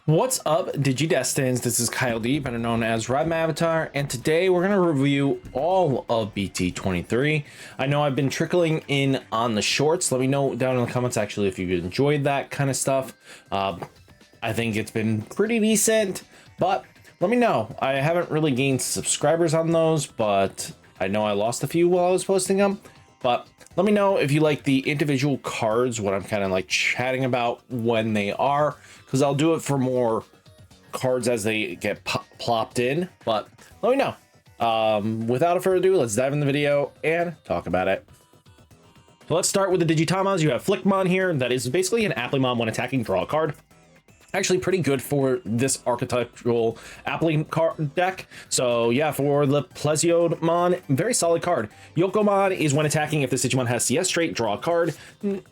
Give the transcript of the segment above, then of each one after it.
What's up, Digidestins? This is Kyle D, better known as RideMyAvatar, and today we're going to review all of BT-23. I know I've been trickling in on the shorts. Let me know down in the comments actually if you enjoyed that kind of stuff. I think it's been pretty decent, but let me know. I haven't really gained subscribers on those, but I know I lost a few while I was posting them. But let me know if you like the individual cards, what I'm kind of like chatting about when they are, because I'll do it for more cards as they get plopped in. But let me know. Without further ado, let's dive in the video and talk about it. So let's start with the Digitamons. You have Flickmon here. That is basically an Applymon when attacking, draw a card. Actually pretty good for this archetypal Appling card deck. So yeah, for the Plesiodomon, very solid card. Yokomon is when attacking, if this Digimon has CS trait, draw a card.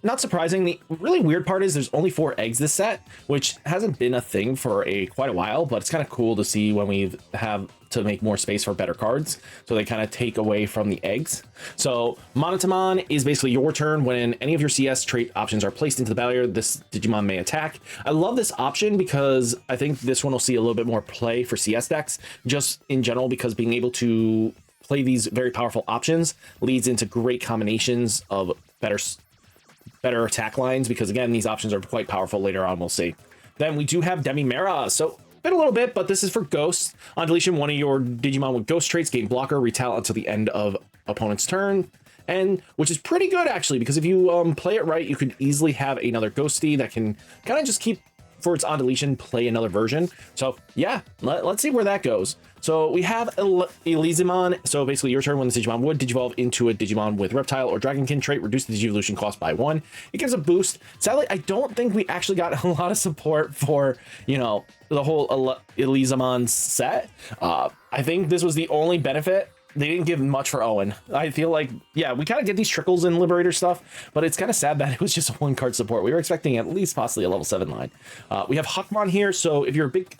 Not surprising. The really weird part is there's only 4 eggs this set, which hasn't been a thing for quite a while, but it's kind of cool to see when we have to make more space for better cards, so they kind of take away from the eggs. So Monotomon is basically your turn. When any of your CS trait options are placed into the barrier, this Digimon may attack. I love this option because I think this one will see a little bit more play for CS decks, just in general, because being able to play these very powerful options leads into great combinations of better attack lines, because again, these options are quite powerful later on, we'll see. Then we do have Demimera. So been a little bit, but this is for ghosts. On deletion, one of your Digimon with ghost traits gain blocker, retaliate until the end of opponent's turn, and which is pretty good actually, because if you play it right, you could easily have another ghosty that can kind of just keep, for its on deletion, play another version. So yeah, let's see where that goes. So we have Exomon. So basically your turn, when the Digimon would digivolve into a Digimon with reptile or dragonkin trait, reduce the Digivolution cost by 1. It gives a boost. Sadly, I don't think we actually got a lot of support for, you know, the whole Exomon set. I think this was the only benefit. They didn't give much for Owen. I feel like, yeah, we kind of get these trickles in Liberator stuff, but it's kind of sad that it was just a 1-card support. We were expecting at least possibly a level 7 line. We have Huckmon here. So if you're a big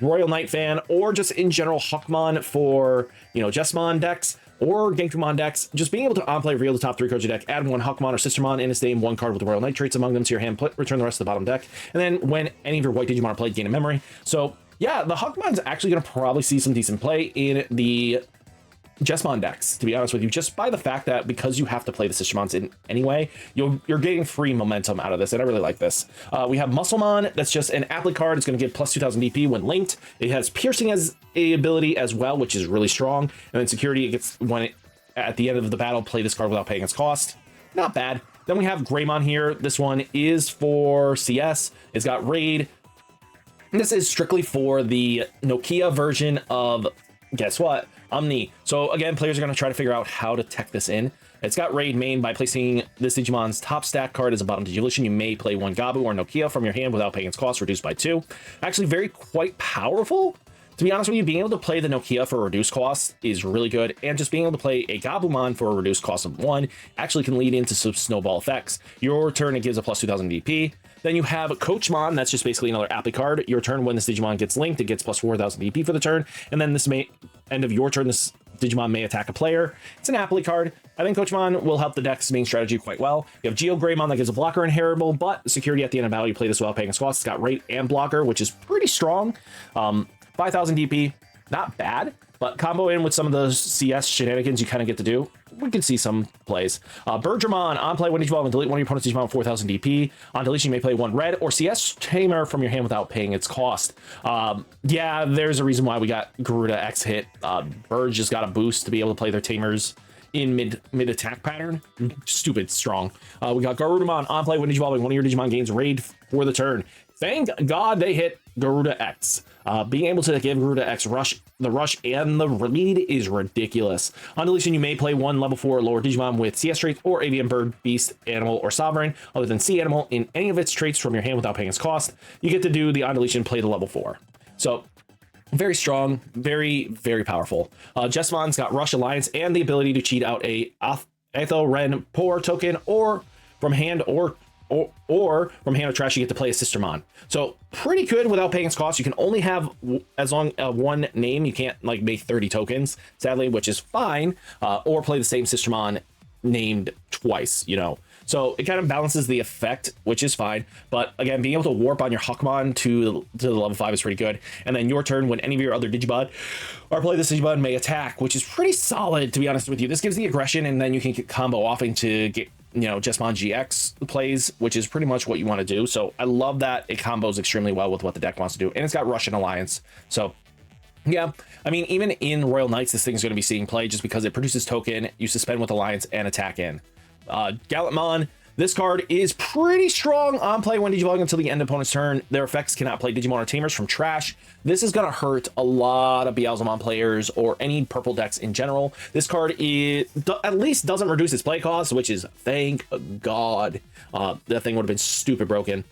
Royal Knight fan, or just in general Huckmon for, you know, justimon decks or Genkumon decks, just being able to on-play reveal the top 3 cards of your deck, add 1 Huckmon or Sistermon in its name, 1 card with the Royal Knight traits among them to your hand, return the rest of the bottom deck, and then when any of your white Digimon are played, gain a memory. So yeah, the Huckmon's actually going to probably see some decent play in the Justimon decks, to be honest with you, just by the fact that because you have to play the Sistermons in anyway, you're getting free momentum out of this, and I really like this. We have Musclemon. That's just an apply card. It's going to give plus 2000 DP when linked. It has piercing as a ability as well, which is really strong. And then security, it gets when it at the end of the battle, play this card without paying its cost. Not bad. Then we have Greymon here. This one is for CS. It's got raid. This is strictly for the Nokia version of, guess what, Omni. So again, players are going to try to figure out how to tech this in. It's got raid main. By placing this Digimon's top stack card as a bottom Digivolution, you may play 1 Gabu or Nokia from your hand without paying its cost, reduced by 2. Actually quite powerful. To be honest with you, being able to play the Nokia for a reduced cost is really good, and just being able to play a Gabumon for a reduced cost of 1 actually can lead into some snowball effects. Your turn, it gives a plus 2000 DP. Then you have Coachmon. That's just basically another apply card. Your turn, when this Digimon gets linked, it gets plus 4000 DP for the turn. And then this end of your turn, this Digimon may attack a player. It's an apply card. I think Coachmon will help the deck's main strategy quite well. You have Geo Greymon that gives a blocker inheritable, but security at the end of battle, you play this without paying its cost. It's got rate and blocker, which is pretty strong. 5000 DP, not bad, but combo in with some of those CS shenanigans you kind of get to do, we can see some plays. Bergermon, on play when Digivolve and delete one of your opponent's Digimon with 4000 DP. On deletion, you may play 1 red or CS Tamer from your hand without paying its cost. Yeah, there's a reason why we got Garuda X hit. Burge just got a boost to be able to play their Tamers in mid attack pattern. Stupid strong. We got Garudamon, on play when Digivolving, one of your Digimon gains raid for the turn. Thank God they hit Garuda X. Being able to give Garuda X the rush and the lead is ridiculous. On deletion, you may play 1 level 4 or lower Digimon with CS traits or avian, bird, beast, animal, or sovereign, other than sea animal, in any of its traits from your hand without paying its cost. You get to do the on deletion, play the level 4. So very strong, very, very powerful. Jessimon's got Rush Alliance and the ability to cheat out a Atho Ren Poor token, or from hand or from hand or trash, you get to play a Sistermon. So pretty good without paying its cost. You can only have as long one name. You can't like make 30 tokens, sadly, which is fine. Or play the same Sistermon named twice, you know. So it kind of balances the effect, which is fine. But again, being able to warp on your Huckmon to the level 5 is pretty good. And then your turn, when any of your other Digimon or play this Digimon may attack, which is pretty solid, to be honest with you. This gives the aggression, and then you can get combo off into get, you know, justimon GX plays, which is pretty much what you want to do. So I love that it combos extremely well with what the deck wants to do. And it's got Russian Alliance. So yeah, I mean, even in Royal Knights, this thing's going to be seeing play just because it produces token, you suspend with Alliance, and attack in. Gallantmon, this card is pretty strong on play when Digivolving until the end of opponent's turn. Their effects cannot play Digimon or Tamers from trash. This is going to hurt a lot of Beautymon players or any purple decks in general. This card at least doesn't reduce its play cost, which is, thank God. That thing would have been stupid broken.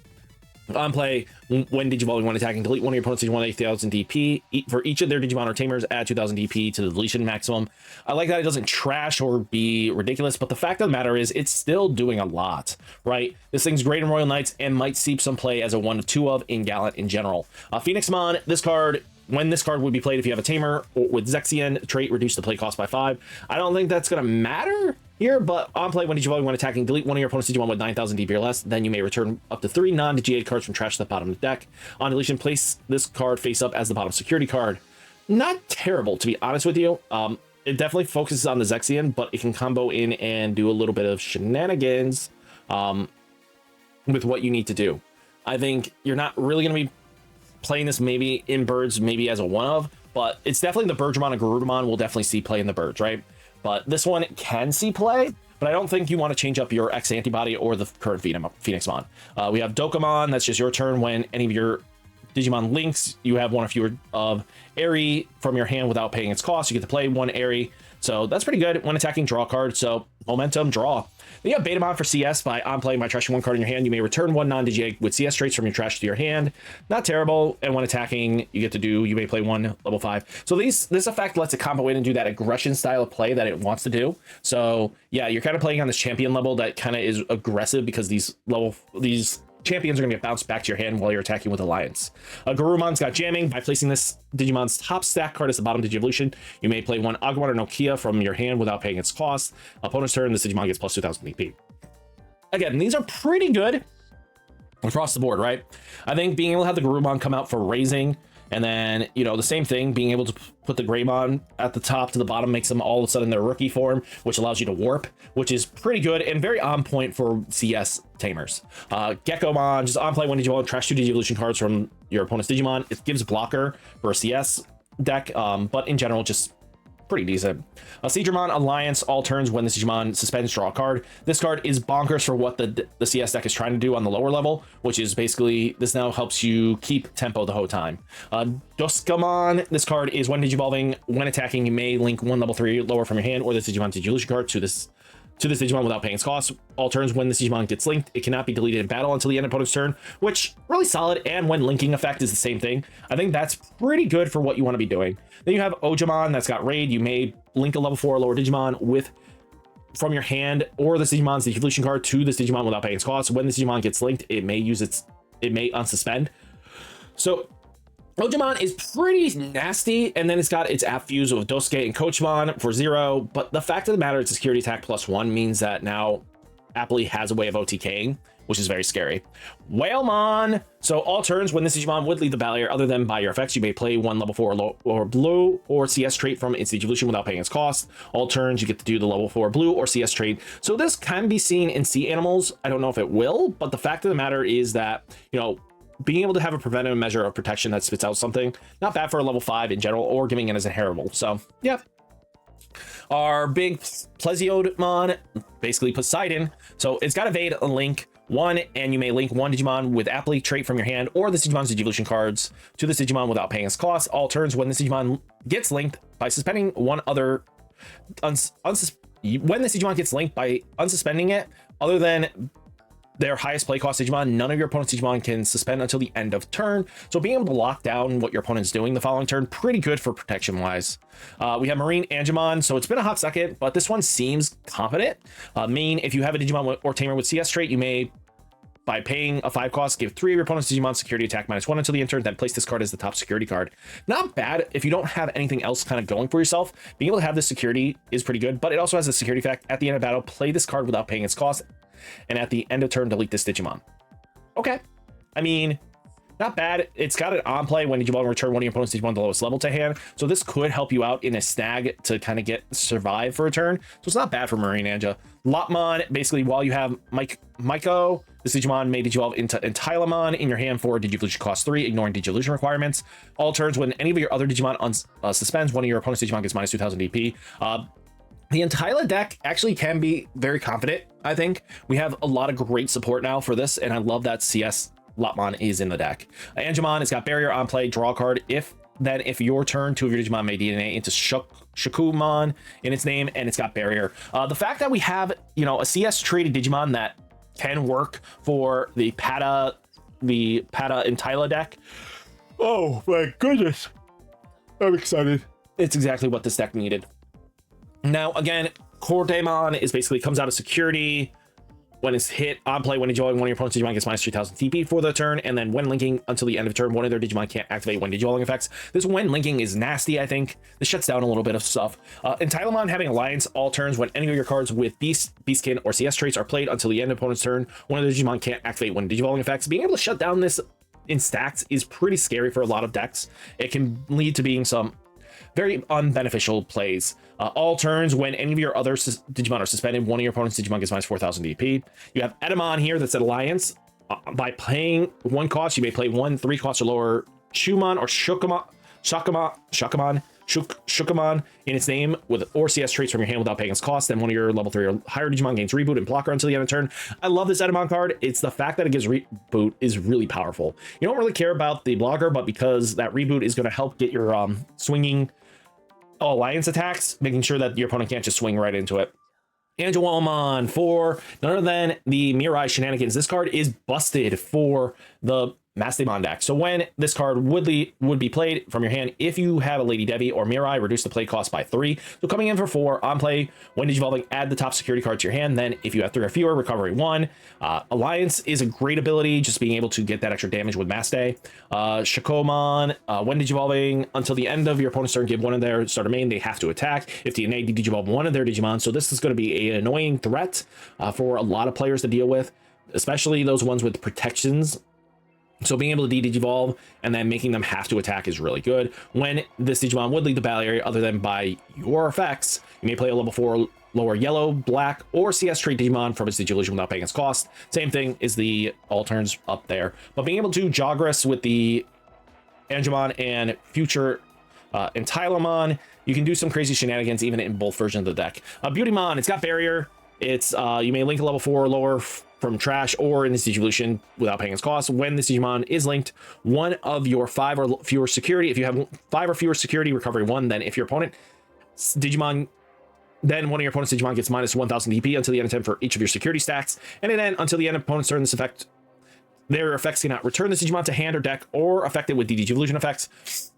On play, when Digivolving, when attacking, delete one of your opponent's Digimon 8000 DP. For each of their Digimon or Tamers, add 2000 DP to the deletion maximum. I like that it doesn't trash or be ridiculous, but the fact of the matter is it's still doing a lot, right? This thing's great in Royal Knights and might see some play as a 1-2 of in Gallant in general. Phoenixmon, this card, when this card would be played if you have a Tamer or with Zexion trait, reduce the play cost by 5. I don't think that's going to matter here, but on play, when Digivolving, when attacking, delete one of your opponent's Digimon with 9000 DP or less. Then you may return up to 3 non-Digi cards from trash to the bottom of the deck. On deletion, place this card face up as the bottom security card. Not terrible, to be honest with you. It definitely focuses on the Zexion, but it can combo in and do a little bit of shenanigans with what you need to do. I think you're not really going to be playing this maybe in birds, maybe as a one-of, but it's definitely the Birdramon and Garudamon will definitely see play in the birds, right? But this one can see play, but I don't think you want to change up your X antibody or the current Phoenixmon. We have Dokkamon. That's just your turn. When any of your Digimon links, you have one or fewer of Airy from your hand without paying its cost. You get to play one Airy. So that's pretty good when attacking, draw a card. So momentum, draw. Then you have Beautymon for CS. By on playing by trashing one card in your hand, you may return one non-Digi with CS traits from your trash to your hand. Not terrible. And when attacking, you may play one level 5. So this effect lets it combo in and do that aggression style of play that it wants to do. So yeah, you're kind of playing on this champion level that kind of is aggressive because these champions are going to get bounced back to your hand while you're attacking with Alliance. Garumon's got jamming. By placing this Digimon's top stack card as the bottom Digivolution, you may play one Angemon or Nokia from your hand without paying its cost. Opponent's turn, this Digimon gets plus 2000 DP. Again, these are pretty good across the board, right? I think being able to have the Garurumon come out for raising, and then, you know, the same thing, being able to put the Greymon at the top to the bottom makes them all of a sudden their rookie form, which allows you to warp, which is pretty good and very on point for CS Tamers. Geckomon, just on play when Digimon, trash 2 Digivolution cards from your opponent's Digimon. It gives blocker for a CS deck, but in general, just pretty decent. Sistermon Alliance, all turns when this Digimon suspends, draw a card. This card is bonkers for what the CS deck is trying to do on the lower level, which is basically this now helps you keep tempo the whole time. Justimon, this card is when Digivolving, when attacking, you may link one level 3 lower from your hand or this Digimon Digivolution card to this Digimon without paying its cost. All turns when this Digimon gets linked, it cannot be deleted in battle until the end of opponent's turn, which really solid. And when linking effect is the same thing. I think that's pretty good for what you want to be doing. Then you have Angemon, that's got raid. You may link a level 4 lower Digimon from your hand or this Digimon's Digivolution card to this Digimon without paying its cost. When this Digimon gets linked, it may unsuspend. So Angemon is pretty nasty, and then it's got its app fuse with Dosuke and Coachmon for 0, but the fact of the matter, it's a security attack +1 means that now Appley has a way of OTKing, which is very scary. Whalemon, so all turns when this Digimon would leave the barrier other than by your effects, you may play one level 4 or blue or CS trait from its Digivolution without paying its cost. All turns, you get to do the level 4 blue or CS trait. So this can be seen in sea animals. I don't know if it will, but the fact of the matter is that, you know, being able to have a preventive measure of protection that spits out something, not bad for a level 5 in general, or giving it as inheritable. So, yeah. Our big Plesiodmon, basically Poseidon. So it's got evade a link 1, and you may link one Digimon with Appley trait from your hand or the Digimon's Digivolution cards to this Digimon without paying its cost. All turns when this Digimon gets linked by suspending one other when this Digimon gets linked by unsuspending it, other than their highest play cost Digimon, none of your opponent's Digimon can suspend until the end of turn. So being able to lock down what your opponent's doing the following turn, pretty good for protection wise. We have Marine Angemon. So it's been a hot second, but this one seems competent. Main, if you have a Digimon or Tamer with CS trait, you may, by paying a 5 cost, give 3 of your opponent's Digimon security attack -1 until the end turn, then place this card as the top security card. Not bad if you don't have anything else kind of going for yourself. Being able to have this security is pretty good, but it also has a security effect. At the end of battle, play this card without paying its cost. and at the end of turn, delete this Digimon. Okay. I mean, not bad. It's got an on play when Digimon return one of your opponent's Digimon the lowest level to hand. So this could help you out in a snag to kind of survive for a turn. So it's not bad for Marine Ninja. Lotmon, basically while you have Maiko, this Digimon may Digivolve into Entylamon in your hand for Digivolution cost 3, ignoring Digivolution requirements. All turns when any of your other Digimon suspends, one of your opponent's Digimon gets minus 2000 DP. The Entyla deck actually can be very confident, I think. We have a lot of great support now for this, and I love that CS Lotmon is in the deck. Angemon, it's got barrier on play, draw a card. If your turn, 2 of your Digimon may DNA into Shakumon in its name, and it's got barrier. The fact that we have, a CS traded Digimon that can work for the Pata Entyla deck. Oh my goodness. I'm excited. It's exactly what this deck needed. Now, again, Core Daemon is basically comes out of security. When it's hit on play, when Digivolving, one of your opponent's Digimon gets minus 3000 TP for the turn, and then when linking until the end of turn, one of their Digimon can't activate when Digivolving effects. This when linking is nasty, I think. This shuts down a little bit of stuff. Entylamon having Alliance all turns when any of your cards with Beastkin, or CS traits are played until the end of opponent's turn. One of the Digimon can't activate when Digivolving effects. Being able to shut down this in stacks is pretty scary for a lot of decks. It can lead to being some very unbeneficial plays. All turns when any of your other Digimon are suspended, one of your opponent's Digimon gets minus 4000 DP. You have Edamon here that's at Alliance. By paying 1 cost, you may play 1 3 cost or lower Shumon or Shukamon in its name with or CS traits from your hand without paying its cost. Then one of your level 3 or higher Digimon gains reboot and blocker until the end of turn. I love this Edamon card. It's the fact that it gives reboot is really powerful. You don't really care about the blocker, but because that reboot is going to help get your swinging Alliance attacks, making sure that your opponent can't just swing right into it. Angemon for none other than the Mirai Shenanigans. This card is busted for the Mastemon deck. So when this card would be played from your hand, if you have a Lady Devi or Mirai, reduce the play cost by 3. So coming in for 4 on play, when Digivolving, add the top security card to your hand. Then if you have 3 or fewer, recovery 1. Alliance is a great ability, just being able to get that extra damage with Maste. Shakomon, when Digivolving, until the end of your opponent's turn, give one of their starter main, they have to attack. If DNA Digivolve one of their Digimon, so this is going to be an annoying threat for a lot of players to deal with, especially those ones with protections. So being able to Digivolve and then making them have to attack is really good. When this Digimon would leave the battle area, other than by your effects, you may play a level 4 lower yellow, black, or CS trait Digimon from its Digivolution without paying its cost. Same thing is the all turns up there. But being able to Jogress with the Angemon and future Entylamon, you can do some crazy shenanigans even in both versions of the deck. Beautymon, it's got barrier. It's you may link a level 4 or lower from trash or in this Digivolution without paying its cost. When this Digimon is linked, one of your 5 or fewer security, if you have 5 or fewer security, recovery 1, then if your opponent Digimon, then one of your opponent's Digimon gets minus 1000 DP until the end of turn for each of your security stacks, and then until the end of opponent's turn, this effect, their effects cannot return this Digimon to hand or deck or affect it with Digivolution effects.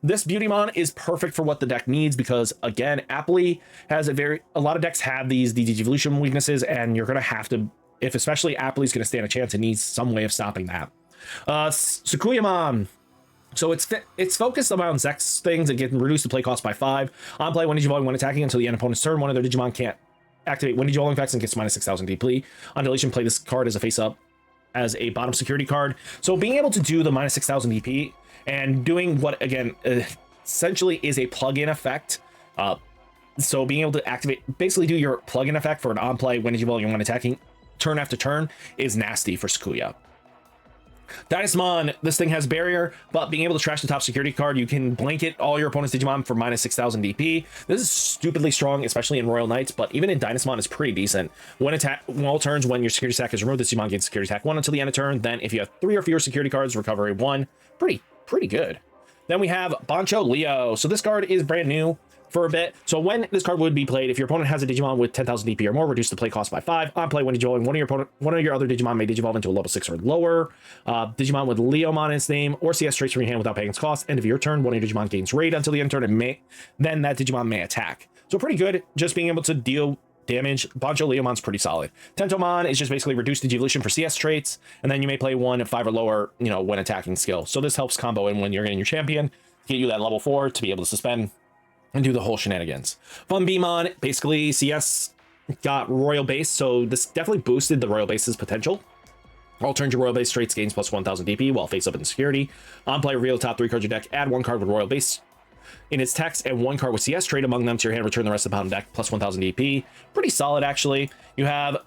This Beautymon is perfect for what the deck needs because, again, Appley has a lot of decks have these Digivolution weaknesses, and you're going to have to, if especially Appley's going to stand a chance, it needs some way of stopping that. Sakuyamon. So it's focused around Zex things and getting reduced the play cost by 5. On play, when Digivolving, when attacking until the end of opponent's turn, one of their Digimon can't activate when Digivolving effects and gets minus 6000 DP. On deletion, play this card as a face-up as a bottom security card. So being able to do the minus 6000 DP and doing what, again, essentially is a plug-in effect. So being able to activate, basically do your plug-in effect for an on-play when Digivolving, when attacking turn after turn is nasty for Sakuya. Dynasmon, this thing has barrier, but being able to trash the top security card, you can blanket all your opponent's Digimon for minus 6000 DP. This is stupidly strong, especially in Royal Knights, but even in Dynasmon is pretty decent. When all turns, when your security stack is removed, this Digimon gains security stack 1 until the end of turn. Then if you have 3 or fewer security cards, recovery 1. Pretty good. Then we have Bancho Leo. So this card is brand new for a bit. So when this card would be played, if your opponent has a Digimon with 10,000 DP or more, reduce the play cost by 5. On play, when Digivolving, one of your other Digimon may Digivolve into a level 6 or lower. Digimon with Leomon in its name or CS traits from your hand without paying its cost. End of your turn, one of your Digimon gains raid until the end of turn, and then that Digimon may attack. So pretty good, just being able to deal damage. Bancho Leomon's pretty solid. Tentomon is just basically reduced Digivolution for CS traits, and then you may play 1 at 5 or lower, when attacking skill. So this helps combo in when you're getting your champion, get you that level 4 to be able to suspend and do the whole shenanigans. Funbeamon, basically CS got Royal Base, so this definitely boosted the Royal Base's potential. All turns your Royal Base traits gains plus 1000 DP while face up in security. On play, reveal the top 3 cards of your deck, add 1 card with Royal Base in its text and 1 card with CS trait among them to your hand, return the rest of the bottom deck plus 1000 DP. Pretty solid, actually. You have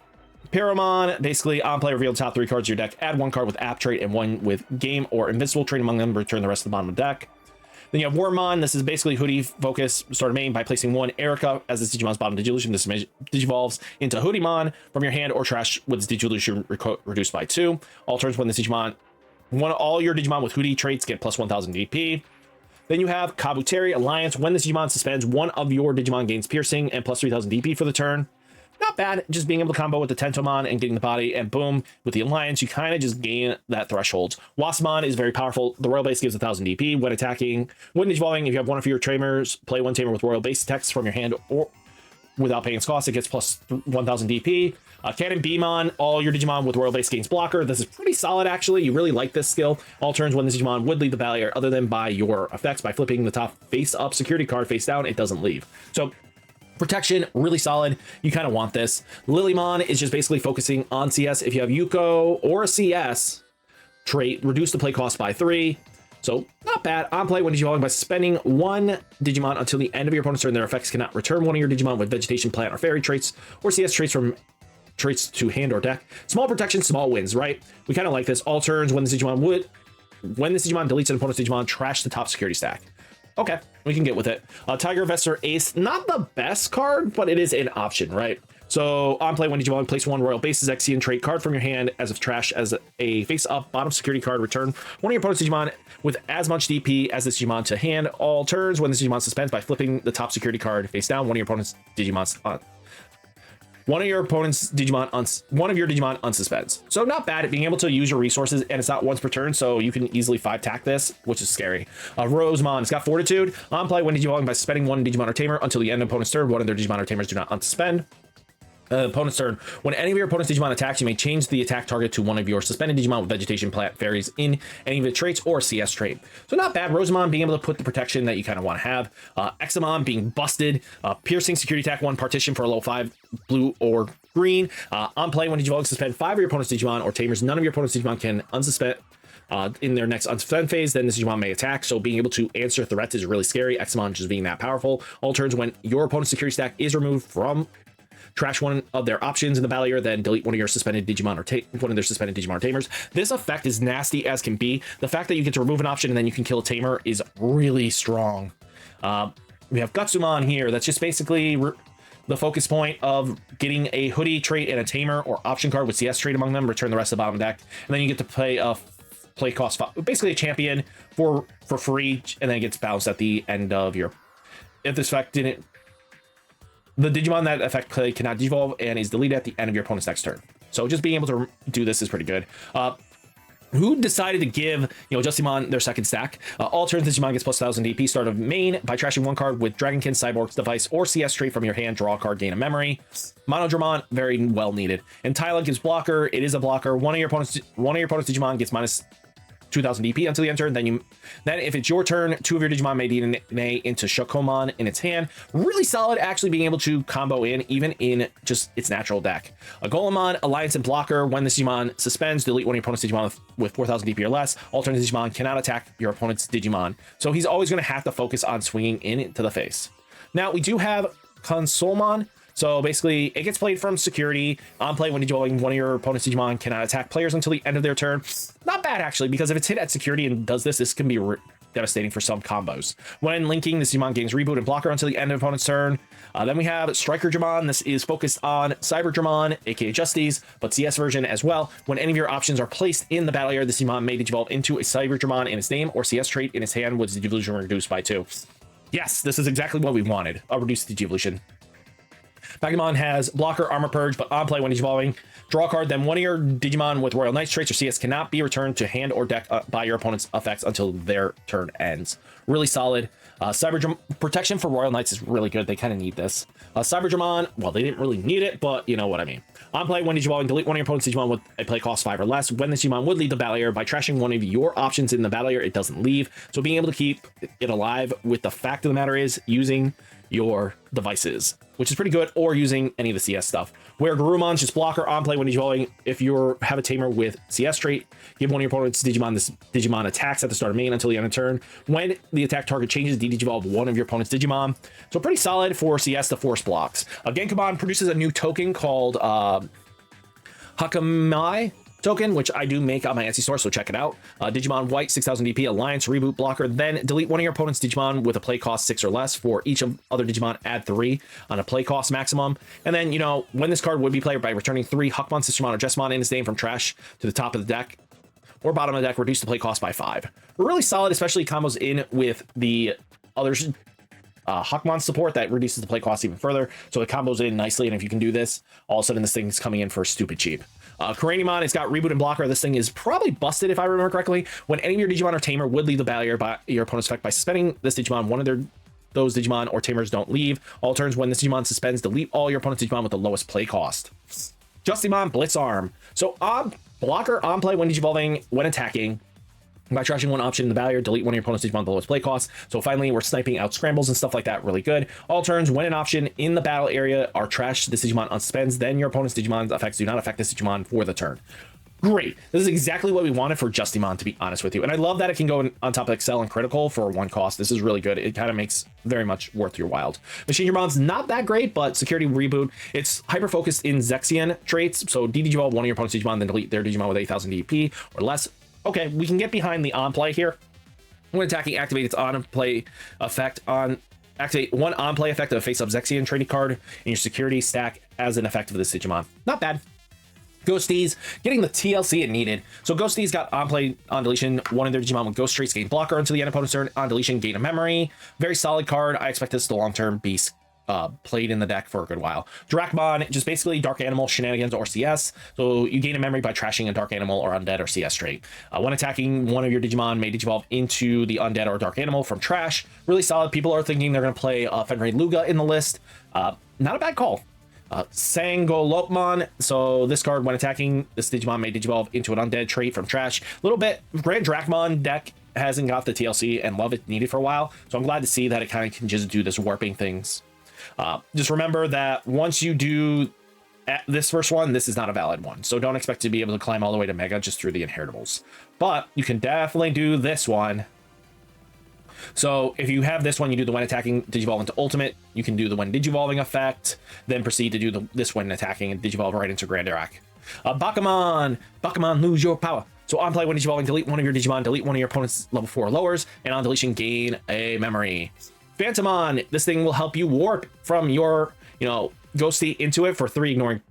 Pyramon, basically on play, reveal the top 3 cards of your deck, add 1 card with app trait and 1 with game or invincible trait among them, return the rest of the bottom of the deck. Then you have Wormmon. This is basically hoodie focus, start of main by placing 1 Erica as this Digimon's bottom Digivolution. This digivolves into Hoodymon from your hand or trash with its Digivolution reduced by 2. All turns when this Digimon, all your Digimon with hoodie traits get plus 1000 DP. Then you have Kabuteri Alliance. When this Digimon suspends, 1 of your Digimon gains piercing and plus 3000 DP for the turn. Not bad, just being able to combo with the Tentomon and getting the body, and boom, with the Alliance, you kind of just gain that threshold. Wasmon is very powerful. The Royal Base gives 1000 DP when attacking. When Digivolving, if you have one of your Tamers, play 1 Tamer with Royal Base text from your hand or without paying its cost, it gets plus 1000 DP. Cannon Beamon, all your Digimon with Royal Base gains blocker. This is pretty solid, actually. You really like this skill. All turns when this Digimon would leave the barrier other than by your effects. By flipping the top face-up security card face down, it doesn't leave. So protection, really solid. You kind of want this. Lilymon is just basically focusing on CS. If you have Yuko or a CS trait, reduce the play cost by 3. So not bad. On play, when Digivolving by spending 1 Digimon until the end of your opponent's turn, their effects cannot return 1 of your Digimon with vegetation, plant, or fairy traits, or CS traits from traits to hand or deck. Small protection, small wins, right? We kind of like this. All turns when this Digimon deletes an opponent's Digimon, trash the top security stack. Okay, we can get with it. Tiger Vesper Ace, not the best card, but it is an option, right? So on play, when Digimon, place 1 Royal Base's Exian trait card from your hand as of trash as a face-up bottom security card. Return 1 of your opponent's Digimon with as much DP as this Digimon to hand. All turns when this Digimon suspends by flipping the top security card face down. One of your opponent's Digimon unsuspends. So not bad at being able to use your resources, and it's not once per turn, so you can easily 5-tack this, which is scary. Rosemon, it's got Fortitude. On play, when Digivolving by spending 1 Digimon or Tamer until the end of opponent's turn, 1 of their Digimon or Tamers do not unsuspend. Opponent's turn. When any of your opponent's Digimon attacks, you may change the attack target to 1 of your suspended Digimon with vegetation, plant, fairies in any of the traits or CS trait. So not bad. Rosemon being able to put the protection that you kind of want to have. Exomon being busted. Piercing security attack 1 partition for a level 5 blue or green. On play, when Digivolving, suspend 5 of your opponent's Digimon or Tamers. None of your opponent's Digimon can unsuspend in their next unsuspend phase. Then this Digimon may attack. So being able to answer threats is really scary. Exomon just being that powerful. All turns when your opponent's security stack is removed from trash 1 of their options in the barrier, then delete 1 of your suspended Digimon or one of their suspended Digimon or Tamers. This effect is nasty as can be. The fact that you get to remove an option and then you can kill a Tamer is really strong. We have Gutsumon here. That's just basically the focus point of getting a hoodie trait and a Tamer or option card with CS trait among them. Return the rest of the bottom deck, and then you get to play a play cost basically a champion for free, and then it gets bounced at the end of your. If this effect didn't. The Digimon that effect play cannot devolve and is deleted at the end of your opponent's next turn. So just being able to do this is pretty good. Who decided to give, justimon their second stack? All turns, Digimon gets plus 1000 DP, start of main by trashing 1 card with Dragonkin, Cyborg's Device, or CS trait from your hand, draw a card, gain a memory. Monodramon, very well needed. And Tyla gives blocker, it is a blocker. One of your opponent's Digimon gets minus 2000 DP until the end turn. Then if it's your turn, 2 of your Digimon may DNA into Shokomon in its hand. Really solid, actually being able to combo in even in just its natural deck. A Golemon, Alliance and Blocker. When this Digimon suspends, delete 1 of your opponent's Digimon with 4000 DP or less. Alternate Digimon cannot attack your opponent's Digimon. So he's always going to have to focus on swinging in to the face. Now we do have Consolmon. So basically, it gets played from security. On play, when Digivolving, 1 of your opponent's Digimon cannot attack players until the end of their turn. Not bad, actually, because if it's hit at security and does this, this can be devastating for some combos. When linking, this Digimon gains Reboot and Blocker until the end of opponent's turn. Then we have Striker Dramon. This is focused on Cyber Dramon, aka Ghosties, but CS version as well. When any of your options are placed in the battle area, this Digimon may Digivolve into a Cyber Dramon in its name or CS trait in its hand with Digivolution reduced by 2. Yes, this is exactly what we wanted, a reduced Digivolution. Beautymon has blocker, armor purge, but on play when Digivolving, draw a card, then 1 of your Digimon with Royal Knights traits or CS cannot be returned to hand or deck by your opponent's effects until their turn ends. Really solid. Cyber protection for Royal Knights is really good. They kind of need this. Cyber Dramon, well, they didn't really need it, but you know what I mean. On play, when Digivolving, delete 1 of your opponent's Digimon with a play cost 5 or less. When this Digimon would leave the battle area by trashing 1 of your options in the battle area, it doesn't leave. So being able to keep it alive with the fact of the matter is using your devices, which is pretty good, or using any of the CS stuff. Where Garumon's just blocker on play when Digivolving. If you have a Tamer with CS trait, give one of your opponent's Digimon this Digimon attacks at the start of main until the end of turn. When the attack target changes, de-Digivolve one of your opponent's Digimon. So pretty solid for CS to force blocks. Genkamon produces a new token called Hakamai token, which I do make on my Etsy store, so check it out. Digimon White 6000 DP Alliance reboot blocker. Then delete one of your opponent's Digimon with a play cost 6 or less. For each of other Digimon, add 3 on a play cost maximum. And then, you know, when this card would be played by returning 3 Huckmon, Sistermon, or Justimon in its name from trash to the top of the deck or bottom of the deck, reduce the play cost by 5. Really solid, especially combos in with the others. Huckmon support that reduces the play cost even further, so it combos in nicely. And if you can do this, all of a sudden this thing's coming in for stupid cheap. Karenimon, it's got reboot and blocker. This thing is probably busted if I remember correctly. When any of your Digimon or Tamer would leave the barrier by your opponent's effect by suspending this Digimon, one of those Digimon or Tamers don't leave. All turns when this Digimon suspends, delete all your opponent's Digimon with the lowest play cost. Justimon Blitz Arm. So blocker on play when Digivolving, when attacking. By trashing one option in the barrier, delete one of your opponent's Digimon with the lowest play cost. So finally, we're sniping out scrambles and stuff like that really good. All turns, when an option in the battle area are trashed, this Digimon unsuspends, then your opponent's Digimon's effects do not affect this Digimon for the turn. Great. This is exactly what we wanted for Justimon, to be honest with you. And I love that it can go on top of Excel and Critical for 1 cost. This is really good. It kind of makes very much worth your while. Machinemon's not that great, but security reboot. It's hyper-focused in Zexion traits. So de-Digivolve one of your opponent's Digimon, then delete their Digimon with 8,000 DP or less. Okay, we can get behind the on play here. When attacking, activate its on play effect activate one on play effect of a face up Zexion trading card in your security stack as an effect of this Digimon. Not bad. Ghosties, getting the TLC it needed. So Ghosties got on play on deletion. One of their Digimon with Ghost traits gain blocker until the end of opponent's turn. On deletion, gain a memory. Very solid card. I expect this to long term be played in the deck for a good while. Dracmon, just basically Dark Animal, Shenanigans, or CS. So you gain a memory by trashing a Dark Animal or Undead or CS trait. When attacking, one of your Digimon may Digivolve into the Undead or Dark Animal from trash. Really solid. People are thinking they're going to play Fenrir Luga in the list. Not a bad call. Sangolopmon. So this card, when attacking, this Digimon may Digivolve into an Undead trait from trash. A little bit. Grand Dracmon deck hasn't got the TLC and love it needed for a while. So I'm glad to see that it kind of can just do this warping things. Just remember that once you do this first one, this is not a valid one. So don't expect to be able to climb all the way to Mega just through the inheritables. But you can definitely do this one. So if you have this one, you do the when attacking, Digivolve into Ultimate. You can do the when Digivolving effect, then proceed to do this when attacking and Digivolve right into Grand Iraq. Bakumon, lose your power. So on play when Digivolving, delete one of your Digimon, delete one of your opponent's level 4 lowers, and on deletion, gain a memory. Phantomon, this thing will help you warp from your, Ghosty into it for 3, ignoring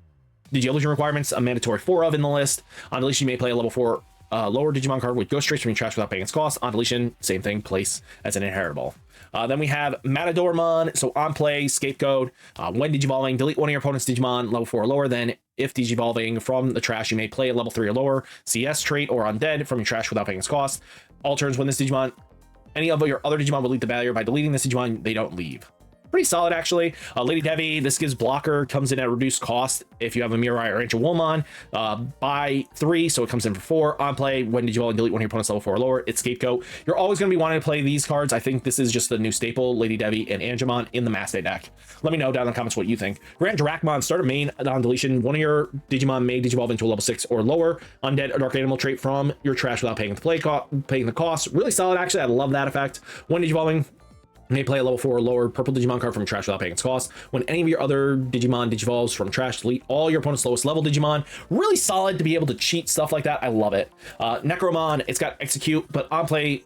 Digivolution requirements, a mandatory 4 of in the list. On deletion, you may play a level 4 lower Digimon card with Ghost traits from your trash without paying its cost. On deletion, same thing, place as an inheritable. Then we have Matadormon, so on play, Scapegoat. When Digivolving, delete one of your opponent's Digimon level 4 or lower. Then if Digivolving from the trash, you may play a level 3 or lower CS trait or Undead from your trash without paying its cost. All turns when this Digimon, any of your other Digimon will leave the barrier. By deleting this Digimon, they don't leave. Pretty solid, actually. Lady Devi, this gives blocker, comes in at reduced cost if you have a Mirai or Angemon. Buy 3, so it comes in for 4. On play, when Digivolve, delete one of your opponent's level 4 or lower. It's Scapegoat. You're always going to be wanting to play these cards. I think this is just the new staple, Lady Devi and Angemon in the Mass Day deck. Let me know down in the comments what you think. Grand Dracmon, start a main on deletion. One of your Digimon may Digivolve into a level 6 or lower Undead or Dark Animal trait from your trash without paying the cost. Really solid, actually. I love that effect. When Digivolving, may play a level 4 or lower purple Digimon card from trash without paying its cost. When any of your other Digimon Digivolves from trash, delete all your opponent's lowest level Digimon. Really solid to be able to cheat stuff like that. I love it. Necromon, it's got execute, but on play,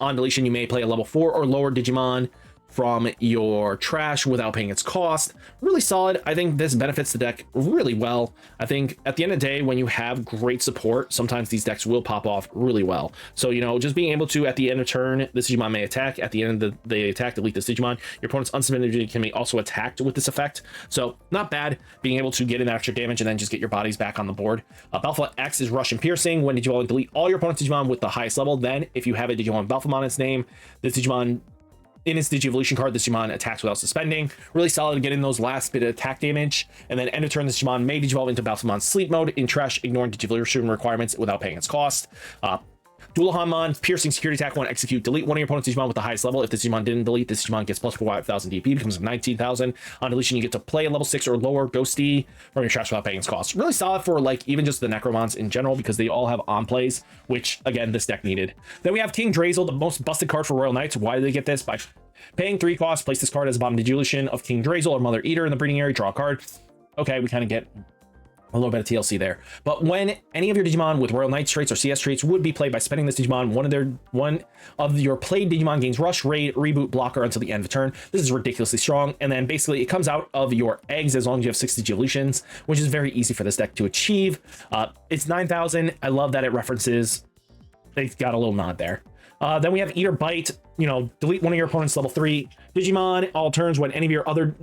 on deletion, you may play a level 4 or lower Digimon from your trash without paying its cost. Really solid. I think this benefits the deck really well. I think at the end of the day, when you have great support, sometimes these decks will pop off really well. So, just being able to, at the end of turn, this Digimon may attack. At the end of the attack, delete this Digimon. Your opponent's unsuspended Digimon can be also attacked with this effect. So not bad being able to get in extra damage and then just get your bodies back on the board. Balfa X is Rush and Piercing. When Digimon, delete all your opponent's Digimon with the highest level. Then if you have a Digimon Balfamon in its name, this Digimon in its Digivolution card, this Digimon attacks without suspending. Really solid to get in those last bit of attack damage. And then end of turn, this Digimon may Digivolve into Balfamon's sleep mode in trash, ignoring Digivolution requirements without paying its cost. Dualhamon, piercing security attack 1, execute, delete one of your opponent's Digimon with the highest level. If this Digimon didn't delete, this Digimon gets plus 5,000 DP, becomes 19,000. On deletion, you get to play a level 6 or lower Ghosty from your trash without paying its cost. Really solid for like even just the Necromons in general, because they all have on plays, which again, this deck needed. Then we have King Drasil, the most busted card for Royal Knights. Why did they get this? By paying 3 costs, place this card as a bottom Digivolution of King Drasil or Mother Eater in the breeding area, draw a card. Okay, we kind of get a little bit of TLC there. But when any of your Digimon with Royal Knights traits or CS traits would be played by spending this Digimon, one of your played Digimon gains Rush, Raid, Reboot, Blocker until the end of the turn. This is ridiculously strong. And then basically it comes out of your eggs as long as you have 6 Digivolutions, which is very easy for this deck to achieve. It's 9,000. I love that it references. They got a little nod there. Then we have Eater Bite. You know, delete one of your opponent's level 3 Digimon all turns when any of your other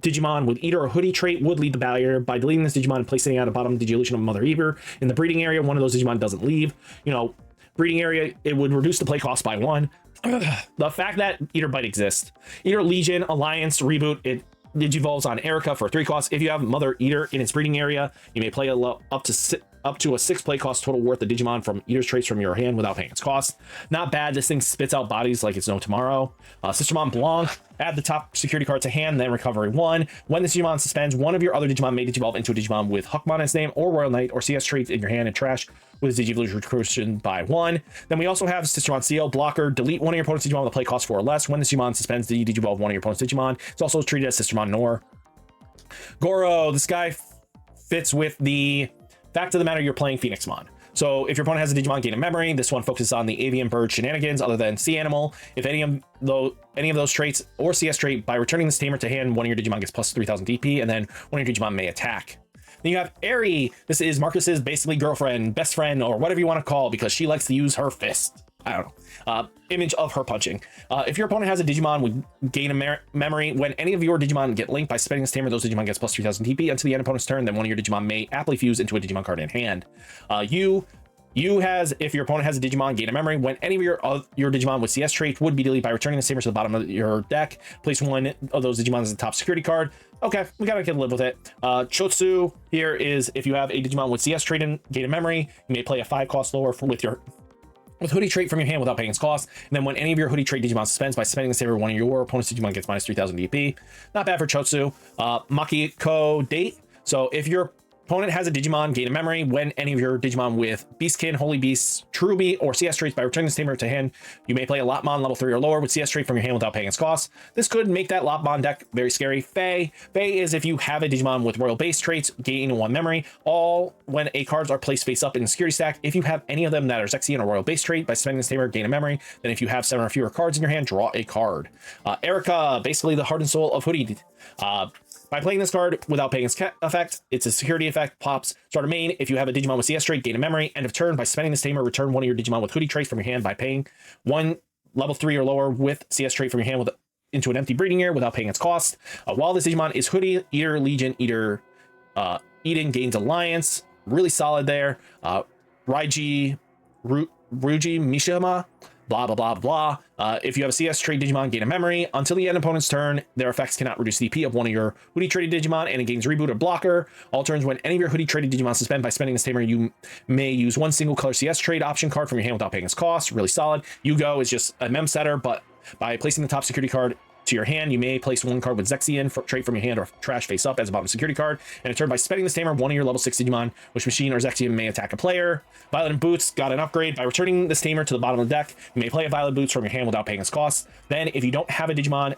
Digimon with Eater or Hoodie trait would leave the barrier. By deleting this Digimon and placing it at a bottom Digivolution of Mother Eater in the breeding area, one of those Digimon doesn't leave. You know, breeding area, it would reduce the play cost by 1. The fact that Eater Bite exists. Eater Legion, Alliance, Reboot, it digivolves on Erica for 3 costs. If you have Mother Eater in its breeding area, you may play up to a 6 play cost total worth of Digimon from Eater's traits from your hand without paying its cost. Not bad. This thing spits out bodies like it's no tomorrow. Sistermon Blanc, add the top security card to hand, then recovery 1. When this Digimon suspends, one of your other Digimon may digivolve into a Digimon with Huckmon as name or Royal Knight or CS traits in your hand and trash with Digivolution recursion by 1. Then we also have Sistermon Seal, Blocker, delete one of your opponent's Digimon with a play cost 4 or less. When this Digimon suspends, the digivolve one of your opponent's Digimon. It's also treated as Sistermon Nor. Goro, this guy fits with the fact of the matter, you're playing Phoenixmon. So if your opponent has a Digimon gain a memory, this one focuses on the avian bird shenanigans other than sea animal. If any of those traits or CS trait, by returning this Tamer to hand, one of your Digimon gets plus 3,000 DP, and then one of your Digimon may attack. Then you have Eri. This is Marcus's basically girlfriend, best friend, or whatever you want to call, because she likes to use her fist. I don't know. Image of her punching. If your opponent has a Digimon with gain a memory, when any of your Digimon get linked by spending this Tamer, those Digimon gets plus 3,000 TP until the end of opponent's turn. Then one of your Digimon may aptly fuse into a Digimon card in hand. If your opponent has a Digimon gain a memory, when any of your Digimon with CS traits would be deleted by returning the Tamer to the bottom of your deck, place one of those Digimon as the top security card. Okay, we gotta live with it. Chotsu here is if you have a Digimon with CS trait and gain a memory, you may play a 5 cost lower with Hoodie trait from your hand without paying its cost. And then when any of your Hoodie trait Digimon suspends by spending the saver, one of your opponent's Digimon gets minus 3,000 DP. Not bad for Chotsu. Makiko Date. So if your opponent has a Digimon gain a memory, when any of your Digimon with Beastkin, Holy Beast, Cherubi, or CS traits by returning this Tamer to hand, you may play a Lopmon level 3 or lower with CS trait from your hand without paying its cost. This could make that Lopmon deck very scary. Fae is if you have a Digimon with Royal base traits, gain 1 memory, all when a cards are placed face up in the security stack. If you have any of them that are Zexion or Royal base trait, by spending this Tamer, gain a memory. Then if you have 7 or fewer cards in your hand, draw a card. Erica, basically the heart and soul of Hoodie. By playing this card without paying its effect, it's a security effect, pops, start a main. If you have a Digimon with CS trait, gain a memory. End of turn, by spending this Tamer, return one of your Digimon with Hoodie traits from your hand by paying 1 level 3 or lower with CS trait from your hand into an empty breeding area without paying its cost. While this Digimon is Hoodie, Eater, Legion, Eater, Eden gains Alliance. Really solid there. Ruji Mishima. Blah, blah, blah, blah. If you have a CS trait Digimon, gain a memory. Until the end of opponent's turn, their effects cannot reduce DP of one of your Hoodie traded Digimon, and it gains Reboot or Blocker. All turns when any of your Hoodie traded Digimon suspend by spending this Tamer, you may use 1 single color CS trade option card from your hand without paying its cost. Really solid. Yugo is just a mem setter, but by placing the top security card to your hand, you may place 1 card with Zexion trait from your hand or trash face up as a bottom security card. And in turn, by spending this Tamer, one of your level 6 Digimon, which Machine or Zexion may attack a player. Violet Boots got an upgrade. By returning this Tamer to the bottom of the deck, you may play a Violet Boots from your hand without paying its cost. Then, if you don't have a Digimon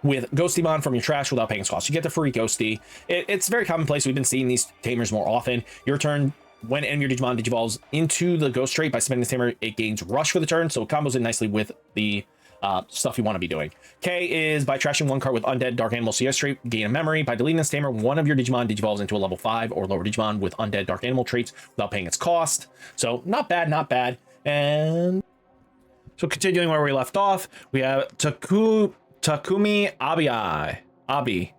with Ghostimon from your trash without paying its cost, you get the free Ghosty. It's very commonplace. We've been seeing these Tamers more often. Your turn, when any of your Digimon digivolves into the Ghost trait by spending this Tamer, it gains Rush for the turn, so it combos in nicely with the stuff you want to be doing. K is by trashing 1 card with Undead Dark Animal CS trait, gain a memory. By deleting this Tamer, one of your Digimon digivolves into a level 5 or lower Digimon with Undead Dark Animal traits without paying its cost. So not bad, not bad. And so continuing where we left off, we have Takumi Abi.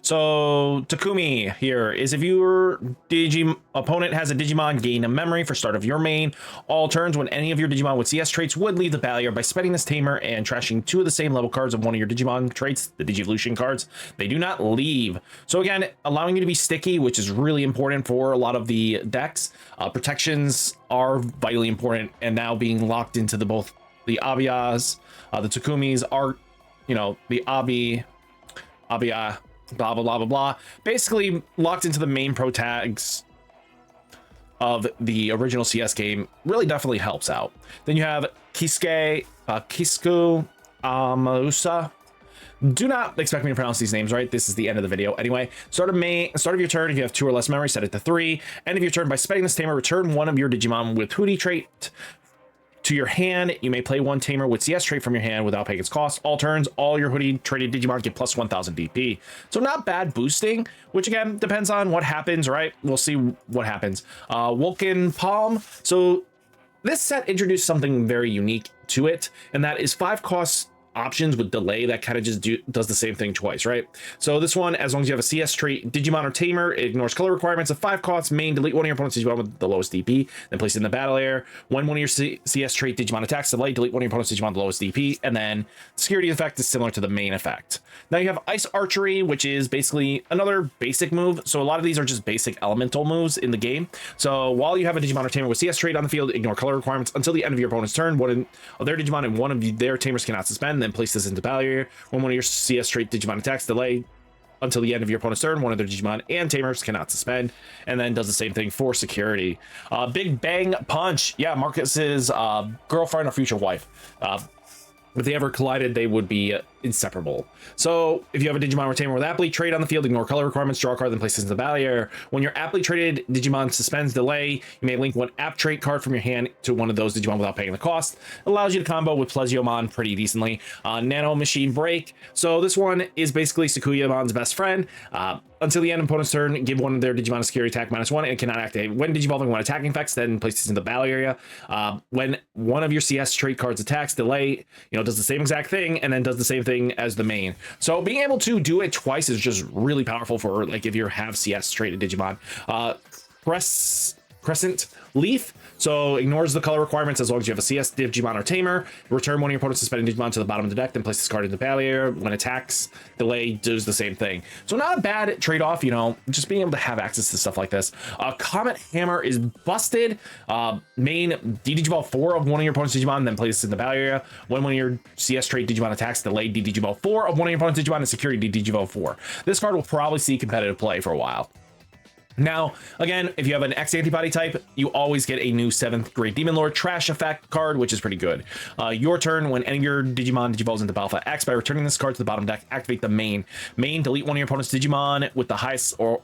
So Takumi here is if your opponent has a Digimon, gain a memory for start of your main. All turns when any of your Digimon with CS traits would leave the barrier by spending this Tamer and trashing 2 of the same level cards of one of your Digimon traits, the Digivolution cards. They do not leave. So again, allowing you to be sticky, which is really important for a lot of the decks. Protections are vitally important, and now being locked into both the Abiyas, the Takumis are, the Abia, blah, blah, blah, blah, blah. Basically locked into the main pro tags of the original CS game really definitely helps out. Then you have Kisku, Amausa. Do not expect me to pronounce these names right. This is the end of the video. Anyway, start of your turn. If you have 2 or less memory, set it to 3. End of your turn by spending this Tamer, return one of your Digimon with hoodie trait to your hand. You may play one Tamer with CS trait from your hand without paying its cost. All turns, all your hoodie traded Digimon get plus 1000 DP. So not bad boosting, which again depends on what happens, right? We'll see what happens. Vulcan Palm. So this set introduced something very unique to it, and that is 5 costs options with delay that kind of just does the same thing twice, right? So this one, as long as you have a CS trait, Digimon or Tamer, it ignores color requirements of 5 costs, main, delete one of your opponent's Digimon with the lowest DP, then place it in the battle area. When one of your CS trait Digimon attacks, delay, delete one of your opponent's Digimon with the lowest DP, and then security effect is similar to the main effect. Now you have Ice Archery, which is basically another basic move. So a lot of these are just basic elemental moves in the game. So while you have a Digimon or Tamer with CS trait on the field, ignore color requirements until the end of your opponent's turn. One of their Digimon and one of their Tamers cannot suspend, then place this into battle area. When one of your CS trait Digimon attacks, delay until the end of your opponent's turn. One of their Digimon and Tamers cannot suspend, and then does the same thing for security. Big Bang Punch. Yeah, Marcus's girlfriend or future wife. If they ever collided, they would be inseparable. So if you have a Digimon or Tamer with aptly trait on the field, ignore color requirements, draw a card, then place it into the battle area. When your aptly traded Digimon suspends delay, you may link one app trait card from your hand to one of those Digimon without paying the cost. It allows you to combo with Plesiomon pretty decently. Nano Machine Break. So this one is basically Sakuyamon's best friend. Until the end of opponent's turn, give one of their Digimon a security attack -1 and it cannot activate when digivolving one attacking effects, then place this in the battle area. When one of your CS trait cards attacks, delay, does the same exact thing and then does the same thing as the main. So being able to do it twice is just really powerful for like if you have CS traded Digimon. Crescent Leaf. So ignores the color requirements as long as you have a CS Digimon or Tamer. Return one of your opponent's suspended Digimon to the bottom of the deck, then place this card in the battle area. When attacks, delay does the same thing. So not a bad trade-off, just being able to have access to stuff like this. Comet Hammer is busted. Main D-Digivolve 4 of one of your opponent's Digimon, then place this in the battle area. When one of your CS trait Digimon attacks, delay D-Digivolve 4 of one of your opponent's Digimon and security D-Digivolve 4. This card will probably see competitive play for a while. Now, again, if you have an X antibody type, you always get a new 7th grade Demon Lord trash effect card, which is pretty good. Your turn, when any of your Digimon digivolves into Balfa X, by returning this card to the bottom deck, activate the main. Main, delete one of your opponent's Digimon with the highest or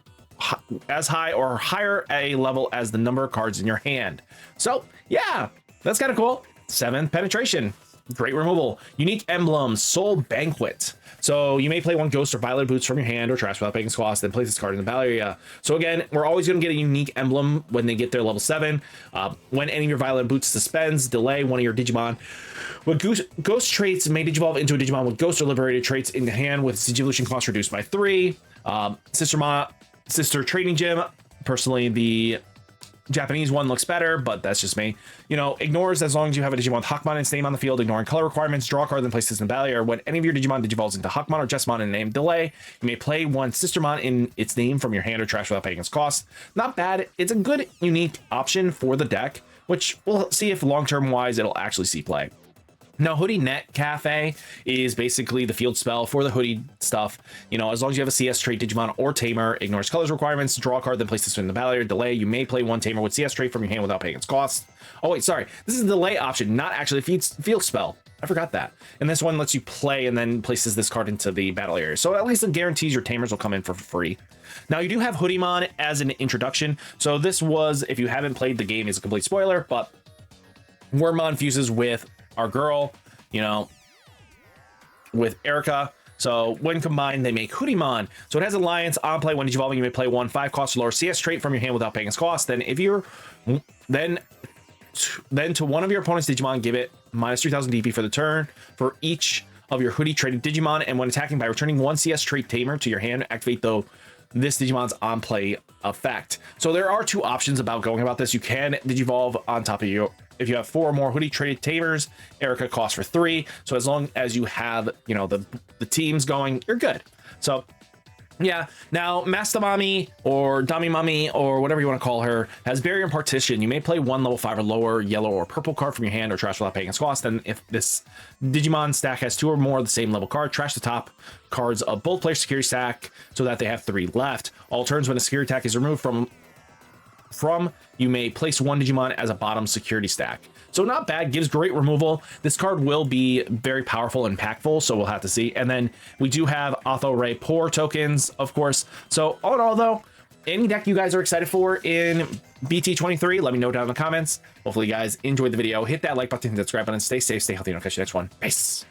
as high or higher a level as the number of cards in your hand. So, yeah, that's kind of cool. 7th penetration. Great removal. Unique emblem, Soul Banquet. So you may play one Ghost or Violet Boots from your hand or trash without paying its cost, then place this card in the battle area. So again, we're always going to get a unique emblem when they get their level 7. When any of your Violet Boots suspends, delay one of your Digimon with Ghost traits may digivolve into a Digimon with Ghost or Liberated traits in the hand with Digivolution cost reduced by 3. Sister Trading Gym. Personally, the Japanese one looks better, but that's just me. Ignores as long as you have a Digimon with Hakmon and its name on the field, ignoring color requirements, draw a card, then place this in the battle area. When any of your Digimon digivolves into Hakmon or Justimon in name, delay, you may play one Sistermon in its name from your hand or trash without paying its cost. Not bad. It's a good, unique option for the deck, which we'll see if long-term wise it'll actually see play. Now, Hoodie Net Cafe is basically the field spell for the hoodie stuff. As long as you have a CS trait Digimon or Tamer, ignores colors requirements, draw a card, then place this in the battle area. Delay, you may play one Tamer with CS trait from your hand without paying its cost. Oh, wait, sorry. This is the delay option, not actually a field spell. I forgot that. And this one lets you play and then places this card into the battle area. So at least it guarantees your Tamers will come in for free. Now, you do have Hoodymon as an introduction. So this was, if you haven't played the game, is a complete spoiler, but Wormmon fuses with our girl, with Erica. So when combined, they make Hoodymon. So it has Alliance on play. When digivolving, you may play one 5 cost or lower CS trait from your hand without paying its cost. Then if you're then to one of your opponent's Digimon, give it -3000 DP for the turn for each of your hoodie traded Digimon, and when attacking by returning 1 CS trait Tamer to your hand, activate this Digimon's on play effect. So there are 2 options about going about this. You can Digivolve on top of you. If you have 4 or more hoodie traded Tamers, Erica costs for 3. So as long as you have, you know, the teams going, you're good. So yeah, now Master Mommy or Dummy Mummy or whatever you want to call her has barrier and partition. You may play 1 level 5 or lower yellow or purple card from your hand or trash without paying its cost. And if this Digimon stack has 2 or more of the same level card, trash the top cards of both players' security stack so that they have 3 left. All turns when a security attack is removed from you may place 1 Digimon as a bottom security stack. So not bad, gives great removal. This card will be very powerful and impactful, so we'll have to see. And then we do have Auto Ray Poor tokens, of course. So all in all though, any deck you guys are excited for in BT-23, let me know down in the comments. Hopefully you guys enjoyed the video. Hit that like button, hit that subscribe button, stay safe, stay healthy, and I'll catch you next one. Peace.